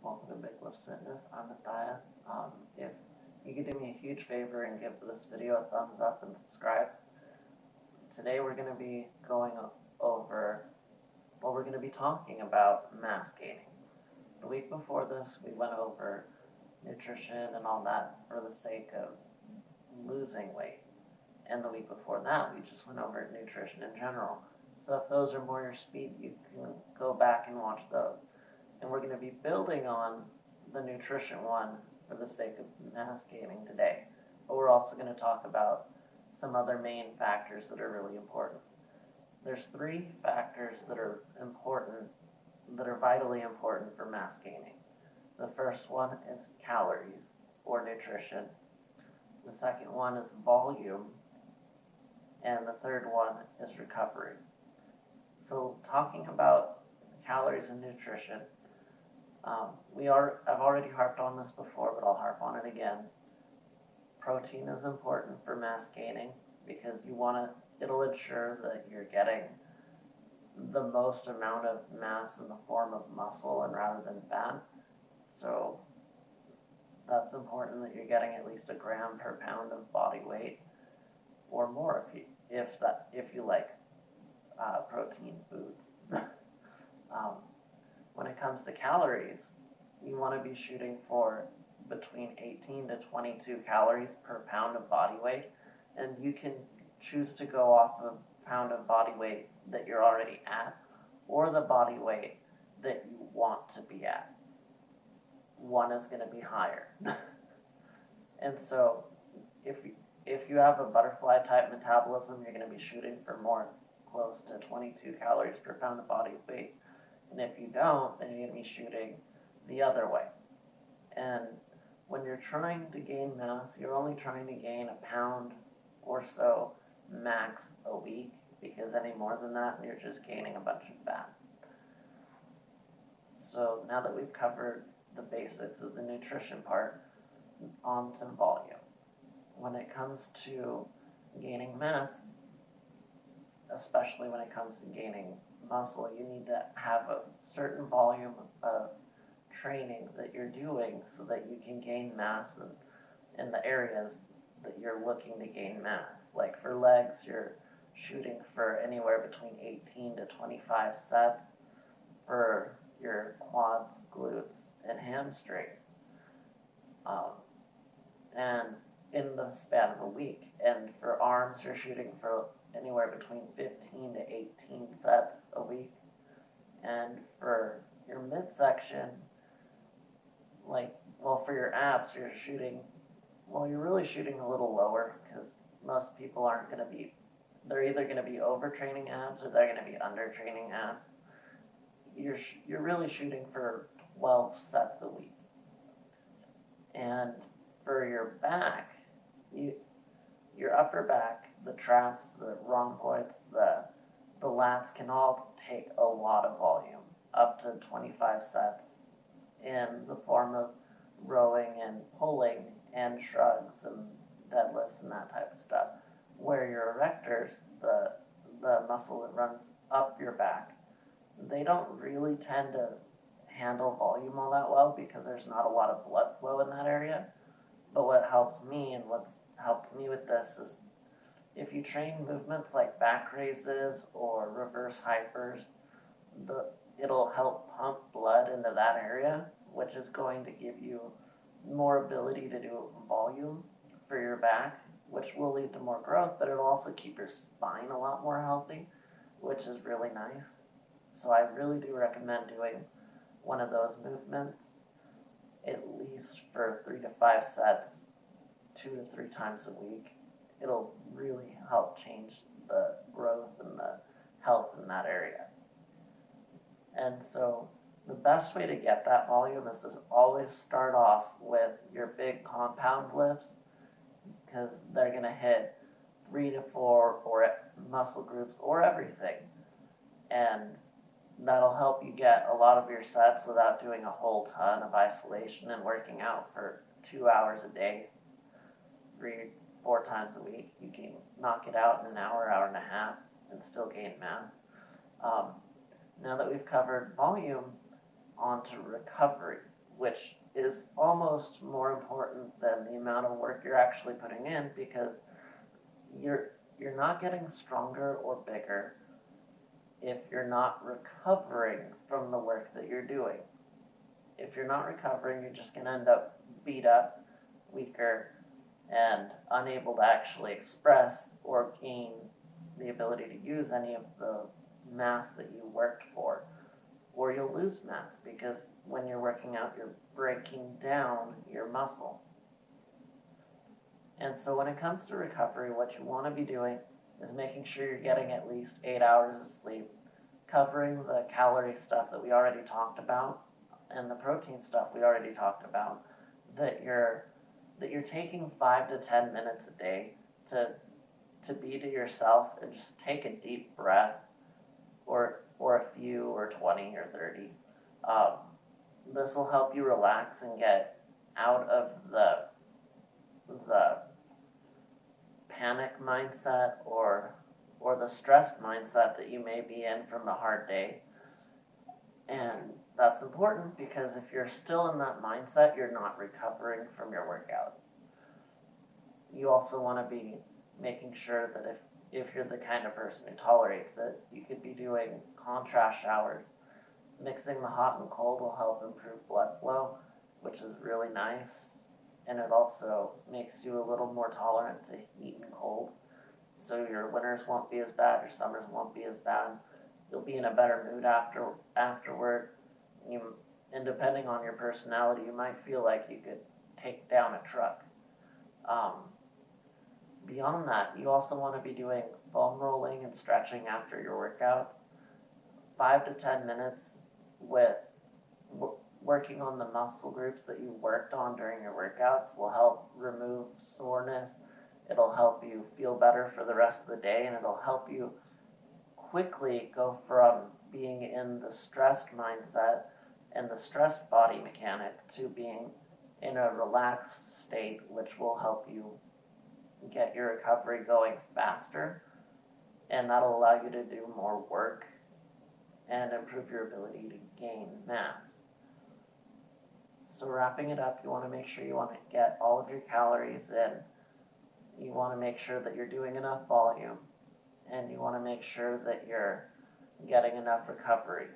Welcome to Big Lift Fitness. I'm Matthias. If you could do me a huge favor and give this video a thumbs up and subscribe. Today we're going to be going over, we're going to be talking about mass gaining. The week before this, we went over nutrition and all that for the sake of losing weight. And the week before that, we just went over nutrition in general. So if those are more your speed, you can go back and watch those. And we're going to be building on the nutrition one for the sake of mass gaining today. But we're also going to talk about some other main factors that are really important. There's 3 factors that are important, that are vitally important for mass gaining. The first one is calories or nutrition. The second one is volume. And the third one is recovery. So talking about calories and nutrition, I've already harped on this before, but I'll harp on it again. Protein is important for mass gaining because it'll ensure that you're getting the most amount of mass in the form of muscle and rather than fat. So that's important that you're getting at least a gram per pound of body weight or more if you like protein foods. When it comes to calories, you want to be shooting for between 18 to 22 calories per pound of body weight, and you can choose to go off of pound of body weight that you're already at or the body weight that you want to be at. One is going to be higher. And so if you have a butterfly type metabolism, you're going to be shooting for more close to 22 calories per pound of body weight. And if you don't, then you're going to be shooting the other way. And when you're trying to gain mass, you're only trying to gain a pound or so max a week, because any more than that, you're just gaining a bunch of fat. So now that we've covered the basics of the nutrition part, on to volume. When it comes to gaining mass, especially when it comes to gaining muscle, you need to have a certain volume of training that you're doing so that you can gain mass in the areas that you're looking to gain mass. Like for legs, you're shooting for anywhere between 18 to 25 sets for your quads, glutes, and hamstring. And in the span of a week. And for arms, you're shooting for anywhere between 15 to 18 sets a week. And for your midsection, for your abs, you're really shooting a little lower, because most people aren't going to be, they're either going to be overtraining abs or they're going to be undertraining abs. You're really shooting for 12 sets a week. And for your back, your upper back, the traps, the rhomboids, the lats can all take a lot of volume, up to 25 sets in the form of rowing and pulling and shrugs and deadlifts and that type of stuff. Where your erectors, the muscle that runs up your back, they don't really tend to handle volume all that well because there's not a lot of blood flow in that area. But what helps me and what's helped me with this is if you train movements like back raises or reverse hypers, it'll help pump blood into that area, which is going to give you more ability to do volume for your back, which will lead to more growth, but it'll also keep your spine a lot more healthy, which is really nice. So I really do recommend doing one of those movements at least for 3 to 5 sets, 2 to 3 times a week. It'll really help change the growth and the health in that area. And so the best way to get that volume is to always start off with your big compound lifts, because they're going to hit 3 to 4 or muscle groups or everything. And that'll help you get a lot of your sets without doing a whole ton of isolation and working out for 2 hours a day, 3-4 times a week. You can knock it out in an hour, hour and a half, and still gain mass. Now that we've covered volume, on to recovery. which is almost more important than the amount of work you're actually putting in, because you're not getting stronger or bigger if you're not recovering from the work that you're doing. If you're not recovering, you're just going to end up beat up, weaker, and unable to actually express or gain the ability to use any of the mass that you worked for. Or you'll lose mass, because when you're working out, you're breaking down your muscle. And so when it comes to recovery, what you want to be doing is making sure you're getting at least 8 hours of sleep, covering the calorie stuff that we already talked about, and the protein stuff we already talked about, that you're taking 5 to 10 minutes a day to be to yourself and just take a deep breath, or a few, or 20 or 30. This will help you relax and get out of the panic mindset or the stressed mindset that you may be in from a hard day. And that's important, because if you're still in that mindset, you're not recovering from your workouts. You also want to be making sure that if you're the kind of person who tolerates it, you could be doing contrast showers. Mixing the hot and cold will help improve blood flow, which is really nice. And it also makes you a little more tolerant to heat and cold. So your winters won't be as bad, your summers won't be as bad. You'll be in a better mood afterward. And depending on your personality, you might feel like you could take down a truck. Beyond that, you also want to be doing foam rolling and stretching after your workout. 5 to 10 minutes with working on the muscle groups that you worked on during your workouts will help remove soreness. It'll help you feel better for the rest of the day, and it'll help you quickly go from being in the stressed mindset and the stressed body mechanic to being in a relaxed state, which will help you get your recovery going faster, and that'll allow you to do more work and improve your ability to gain mass. So wrapping it up, you want to make sure you want to get all of your calories in. You want to make sure that you're doing enough volume, and you want to make sure that you're getting enough recovery.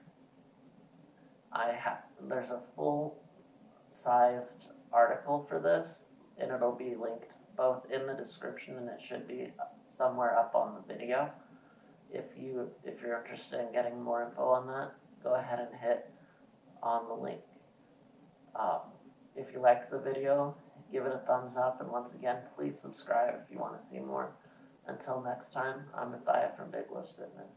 There's a full-sized article for this, and it'll be linked both in the description, and it should be somewhere up on the video. If you're interested in getting more info on that, go ahead and hit on the link. If you liked the video, give it a thumbs up, and once again, please subscribe if you want to see more. Until next time, I'm Matthias from Big List Fitness.